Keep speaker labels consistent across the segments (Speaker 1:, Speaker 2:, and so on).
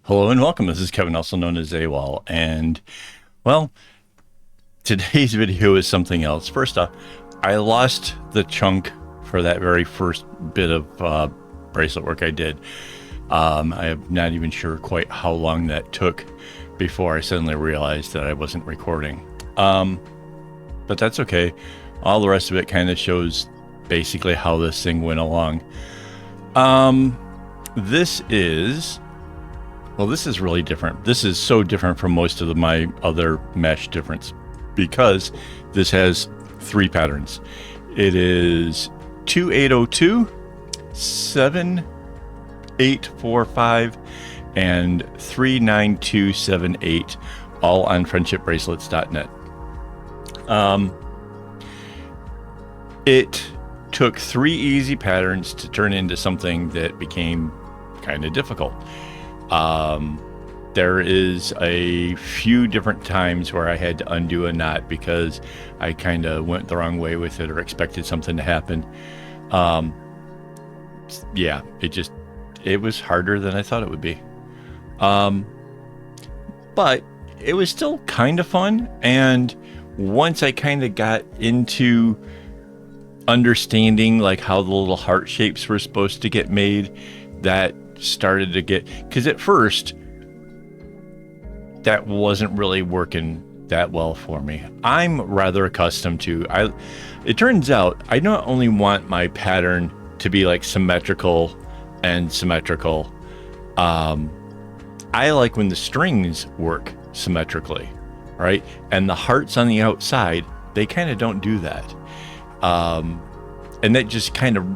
Speaker 1: Hello and welcome. This is Kevin, also known as AWOL. And, well, today's video is something else. First off, I lost the chunk for that very first bit of bracelet work I did. I am not even sure quite how long that took before I suddenly realized that I wasn't recording. But that's okay. All the rest of it kind of shows basically how this thing went along. This is really different. This is so different from most of my other mesh difference because this has three patterns. It is 2802, 7845, and 39278, all on friendshipbracelets.net. It took three easy patterns to turn into something that became kind of difficult. There is a few different times where I had to undo a knot because I kind of went the wrong way with it or expected something to happen. Yeah, it was harder than I thought it would be. But it was still kind of fun. And once I kind of got into understanding like how the little heart shapes were supposed to get made, that started to get, because at first that wasn't really working that well for me. I'm rather accustomed to, it turns out I not only want my pattern to be like symmetrical and symmetrical, I like when the strings work symmetrically, right? And the hearts on the outside, they kind of don't do that. And that just kind of,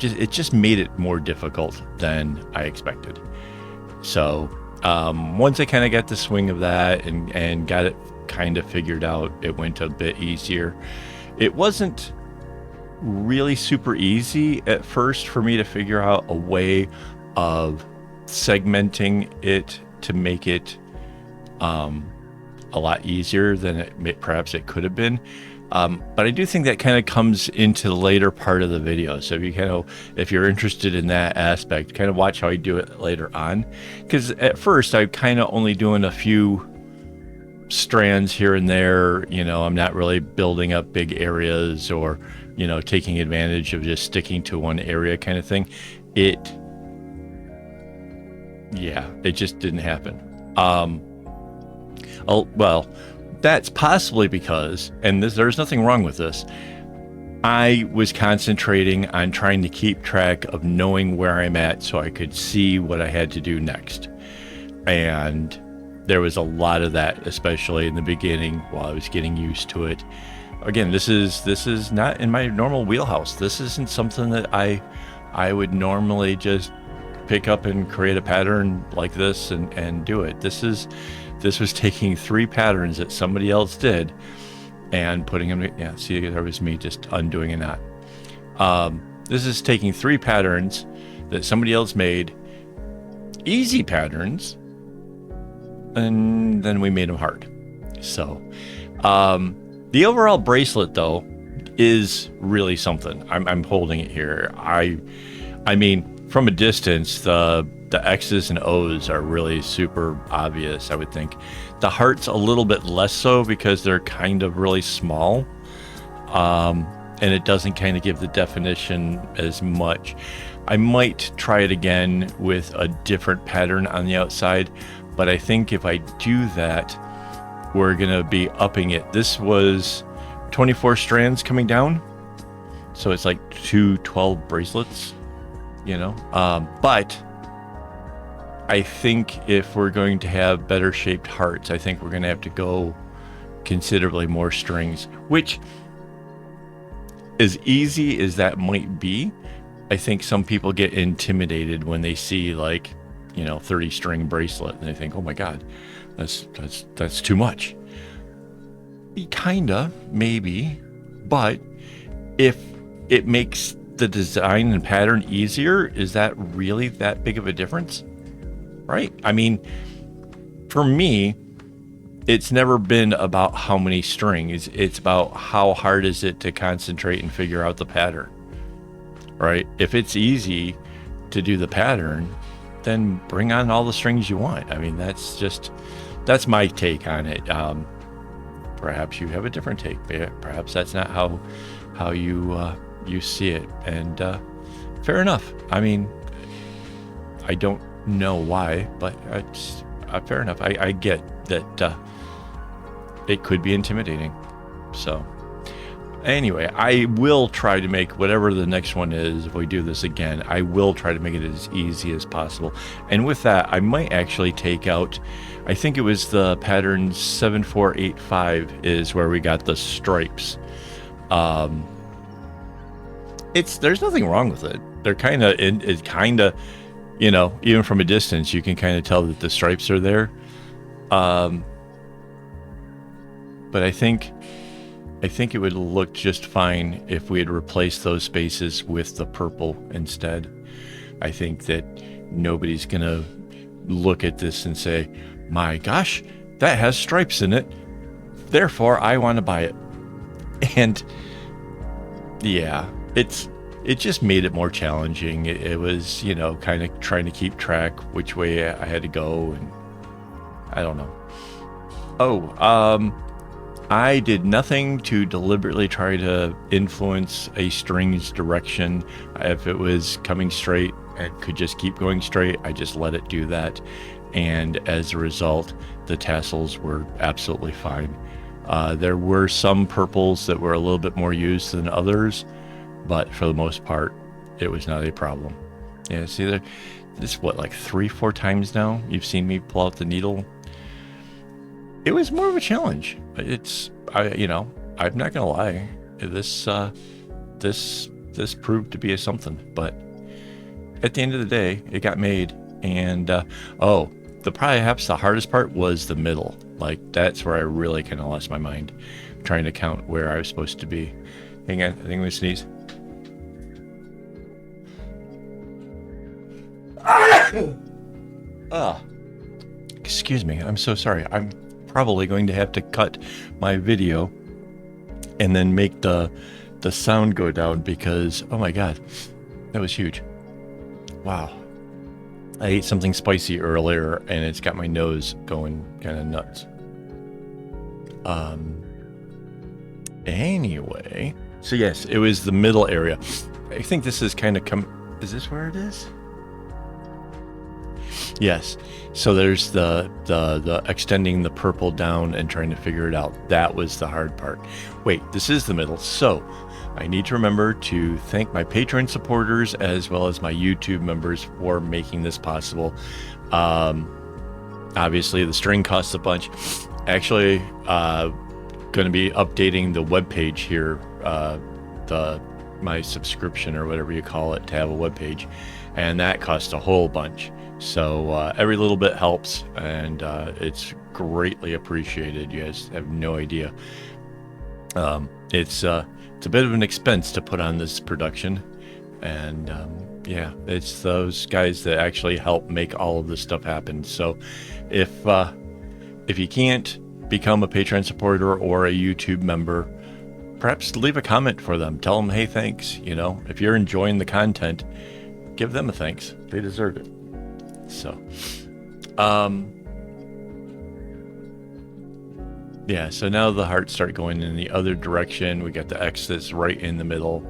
Speaker 1: it just made it more difficult than I expected. So once I kind of got the swing of that and got it kind of figured out, it went a bit easier. It wasn't really super easy at first for me to figure out a way of segmenting it to make it a lot easier than perhaps it could have been. But I do think that kind of comes into the later part of the video. So if you're interested in that aspect, kind of watch how I do it later on. Because at first I'm kind of only doing a few strands here and there. You know, I'm not really building up big areas or, you know, taking advantage of just sticking to one area kind of thing. It just didn't happen. That's possibly because, and there's nothing wrong with this, I was concentrating on trying to keep track of knowing where I'm at so I could see what I had to do next. And there was a lot of that, especially in the beginning while I was getting used to it. Again, this is not in my normal wheelhouse. This isn't something that I would normally just pick up and create a pattern like this and do it. This was taking three patterns that somebody else did and putting them, see, there was me just undoing a knot. This is taking three patterns that somebody else made, easy patterns, and then we made them hard. So, the overall bracelet though is really something. I'm holding it here. I mean, from a distance, the X's and O's are really super obvious, I would think. The hearts a little bit less so because they're kind of really small. And it doesn't kind of give the definition as much. I might try it again with a different pattern on the outside, but I think if I do that, we're gonna be upping it. This was 24 strands coming down, so it's like 212 bracelets, you know. But I think if we're going to have better shaped hearts, I think we're going to have to go considerably more strings, which, as easy as that might be, I think some people get intimidated when they see, like, you know, 30 string bracelet and they think, oh my God, that's too much. Kinda, maybe, but if it makes the design and pattern easier, is that really that big of a difference? Right? I mean, for me, it's never been about how many strings. It's about how hard is it to concentrate and figure out the pattern, right? If it's easy to do the pattern, then bring on all the strings you want. I mean, that's my take on it. Perhaps you have a different take. Perhaps that's not how you see it, and fair enough. I mean, I don't know why, but it's fair enough. I get that it could be intimidating. So anyway, I will try to make whatever the next one is, if we do this again, I will try to make it as easy as possible. And with that, I might actually take out, I think it was the pattern 7485 is where we got the stripes. There's nothing wrong with it. They're it's kind of, you know, even from a distance, you can kind of tell that the stripes are there. But I think it would look just fine if we had replaced those spaces with the purple instead. I think that nobody's gonna look at this and say, my gosh, that has stripes in it, therefore I want to buy it. And yeah, it just made it more challenging. It was, you know, kind of trying to keep track which way I had to go, and I don't know. I did nothing to deliberately try to influence a string's direction. If it was coming straight and could just keep going straight, I just let it do that. And as a result, the tassels were absolutely fine. There were some purples that were a little bit more used than others, but for the most part, it was not a problem. Yeah, see, this is what, like 3-4 times now you've seen me pull out the needle. It was more of a challenge. You know, I'm not gonna lie. This proved to be something, but at the end of the day, it got made. And perhaps the hardest part was the middle. Like, that's where I really kind of lost my mind, trying to count where I was supposed to be. Hang on, I think I'm gonna sneeze. Excuse me, I'm so sorry. I'm probably going to have to cut my video and then make the sound go down, because oh my god, that was huge. Wow, I ate something spicy earlier and it's got my nose going kind of nuts. Anyway, so yes, it was the middle area. I think this is kind of is this where it is? Yes. So there's the extending the purple down and trying to figure it out. That was the hard part. Wait, this is the middle. So I need to remember to thank my Patreon supporters as well as my YouTube members for making this possible. Obviously the string costs a bunch. Actually, going to be updating the webpage here, my subscription or whatever you call it, to have a webpage, and that costs a whole bunch. So every little bit helps, and it's greatly appreciated. You guys have no idea. It's a bit of an expense to put on this production, and yeah, it's those guys that actually help make all of this stuff happen. So if you can't become a Patreon supporter or a YouTube member, perhaps leave a comment for them. Tell them, hey, thanks. You know, if you're enjoying the content, give them a thanks. They deserve it. So, yeah, so now the hearts start going in the other direction. We got the X that's right in the middle.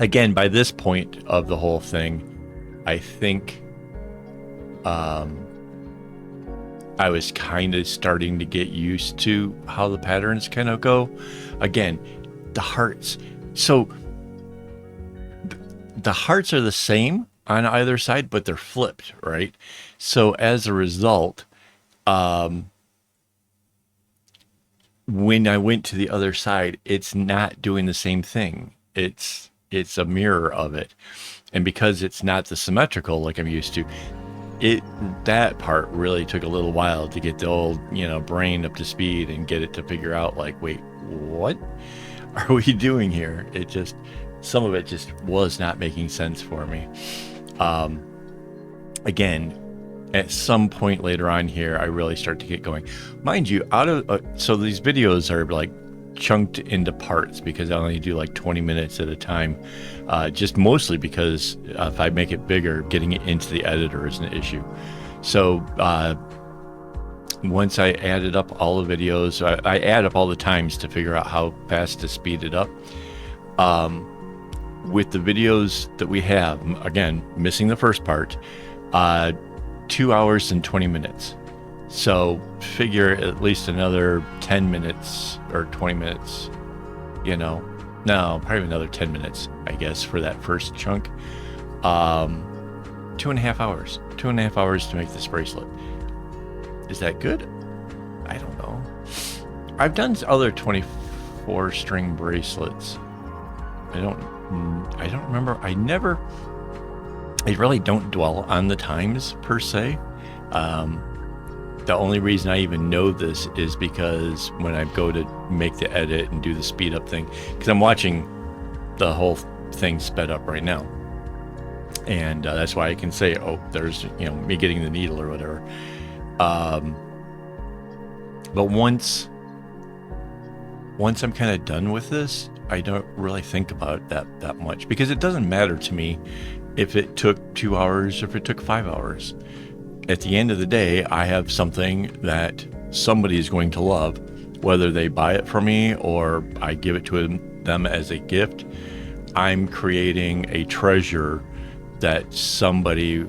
Speaker 1: Again, by this point of the whole thing, I think, I was kind of starting to get used to how the patterns kind of go. Again, the hearts. So the hearts are the same on either side, but they're flipped, right? So as a result, when I went to the other side, it's not doing the same thing. It's a mirror of it. And because it's not the symmetrical like I'm used to, that part really took a little while to get the old, brain up to speed and get it to figure out, like, wait, what are we doing here? Some of it just was not making sense for me. Again, at some point later on here, I really start to get going. Mind you, so these videos are like chunked into parts because I only do like 20 minutes at a time, just mostly because if I make it bigger, getting it into the editor is an issue. So once I added up all the videos, I add up all the times to figure out how fast to speed it up. With the videos that we have, again, missing the first part, 2 hours and 20 minutes. So figure at least another 10 minutes or 20 minutes, you know, no, probably another 10 minutes, I guess, for that first chunk. 2.5 hours, 2.5 hours to make this bracelet. Is that good? I don't know. I've done other 24 string bracelets. I don't remember. I really don't dwell on the times per se. The only reason I even know this is because when I go to make the edit and do the speed up thing, because I'm watching the whole thing sped up right now. And that's why I can say, oh, there's, you know, me getting the needle or whatever. But once I'm kind of done with this, I don't really think about that much, because it doesn't matter to me if it took 2 hours or if it took 5 hours. At the end of the day, I have something that somebody is going to love, whether they buy it from me or I give it to them as a gift. I'm creating a treasure that somebody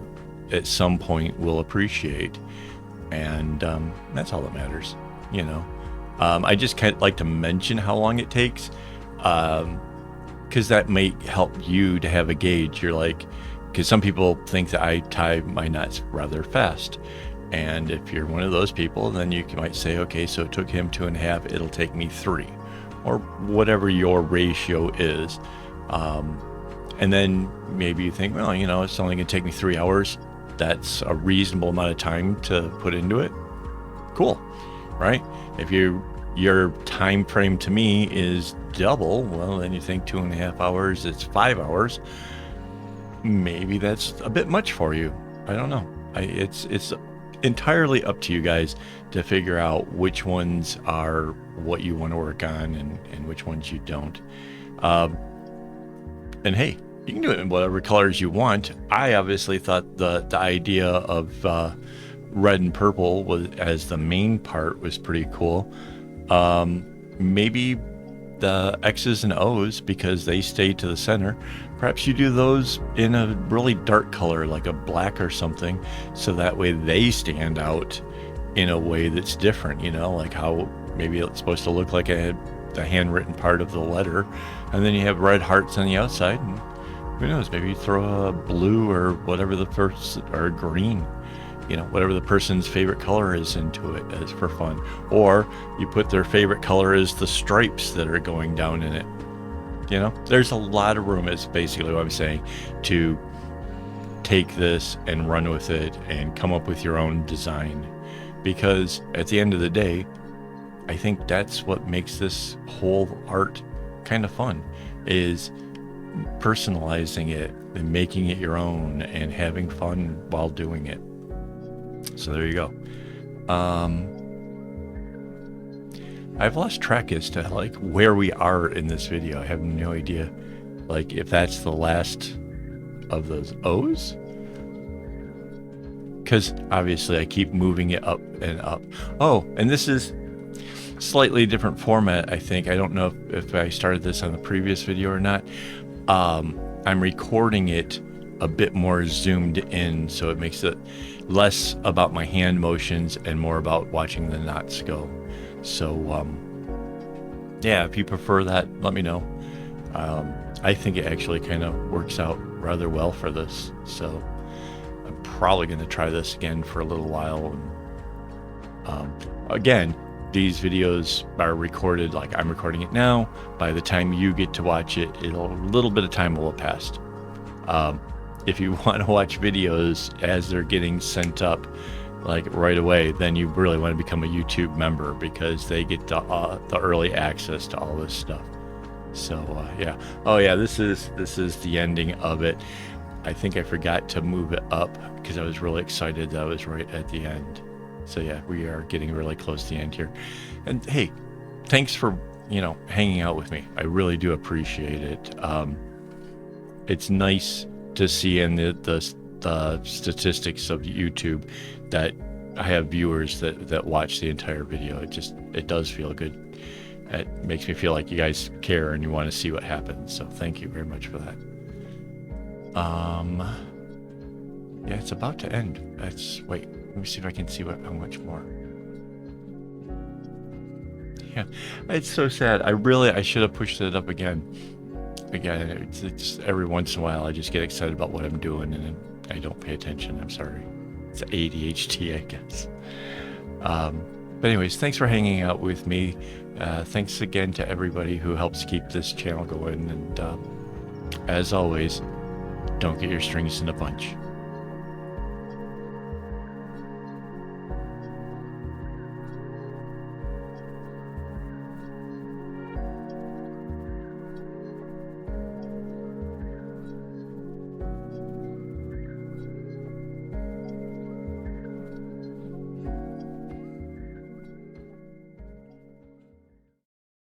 Speaker 1: at some point will appreciate. And that's all that matters, you know. I just kind of like to mention how long it takes, because that may help you to have a gauge. You're like, because some people think that I tie my knots rather fast. And if you're one of those people, then you might say, okay, so it took him 2.5, it'll take me 3, or whatever your ratio is. And then maybe you think, well, you know, it's only going to take me 3 hours. That's a reasonable amount of time to put into it. Cool, right? If your time frame to me is double, well, then you think 2.5 hours, it's 5 hours. Maybe that's a bit much for you. I don't know. It's entirely up to you guys to figure out which ones are what you want to work on and which ones you don't. And hey, you can do it in whatever colors you want. I obviously thought the idea of red and purple was as the main part was pretty cool. Maybe the X's and O's, because they stay to the center. Perhaps you do those in a really dark color, like a black or something, so that way they stand out in a way that's different, you know, like how maybe it's supposed to look like the handwritten part of the letter, and then you have red hearts on the outside, and who knows, maybe you throw a blue or whatever the first, or green, you know, whatever the person's favorite color is into it as for fun. Or you put their favorite color as the stripes that are going down in it. You know, there's a lot of room, is basically what I'm saying, to take this and run with it and come up with your own design. Because at the end of the day, I think that's what makes this whole art kind of fun, is personalizing it and making it your own and having fun while doing it. So there you go. I've lost track as to like where we are in this video. I have no idea, like, if that's the last of those O's, because obviously I keep moving it up and up. Oh, and this is slightly different format, I think. I don't know if I started this on the previous video or not. I'm recording it a bit more zoomed in, so it makes it less about my hand motions and more about watching the knots go. So yeah, if you prefer that, let me know. I think it actually kind of works out rather well for this, so I'm probably going to try this again for a little while. Again, these videos are recorded, like I'm recording it now. By the time you get to watch it, a little bit of time will have passed. If you want to watch videos as they're getting sent up, like right away, then you really want to become a YouTube member, because they get the early access to all this stuff. So yeah. Oh yeah, this is the ending of it. I think I forgot to move it up because I was really excited that I was right at the end. So yeah, we are getting really close to the end here. And hey, thanks for you know, hanging out with me. I really do appreciate it. It's nice to see in the statistics of YouTube that I have viewers that watch the entire video. It does feel good. It makes me feel like you guys care and you want to see what happens. So thank you very much for that. Yeah, it's about to end. Wait, let me see if I can see how much more. Yeah, it's so sad. I should have pushed it up again. It's every once in a while I just get excited about what I'm doing and then I don't pay attention. I'm sorry. It's ADHD, I guess. But anyways, thanks for hanging out with me. Thanks again to everybody who helps keep this channel going. And as always, don't get your strings in a bunch.